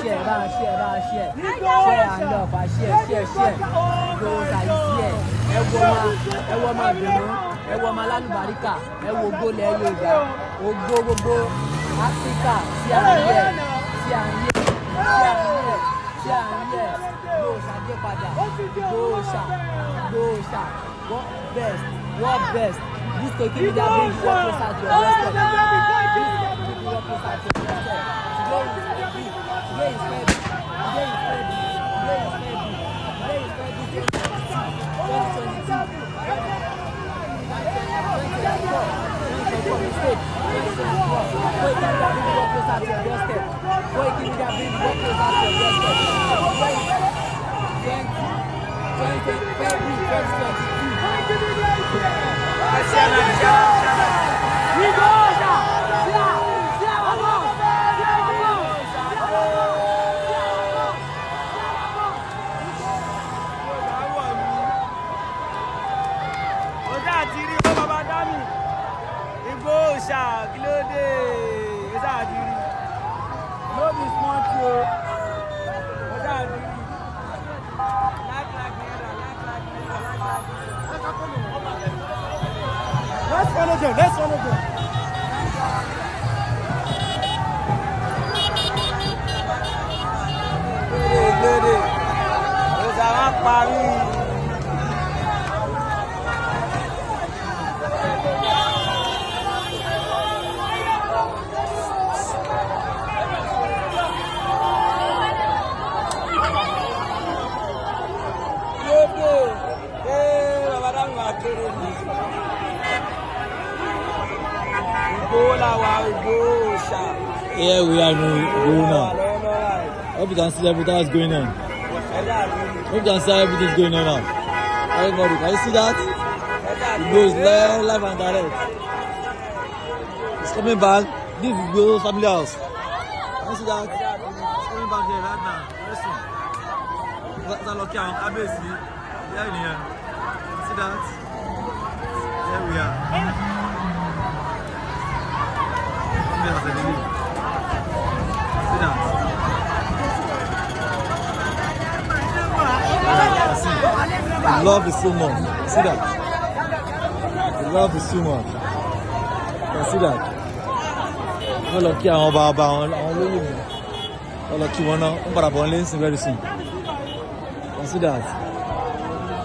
share. Share and love. Share. Those are here. Ewoma Dunu, Ewoma Lalubarika, Ewogole Yoruba, Ogbo Africa, see and here. Gosha. What best. This Koiki Media brings you closer to your doorstep. Today is February. Let's follow them. Here we are going now. Hope you can see everything that's going on. Hope you can see everything going on now. Everybody, can you see that? It goes live and direct. It's coming back. This is the family house. Can you see that? It's coming back there right now. Listen. That's a lucky one. ABC. Yeah, in here. See that? There we are. See that? The love is so much. See that? The love is so much. You see that? All of you are about all of you wanna very soon. You see that?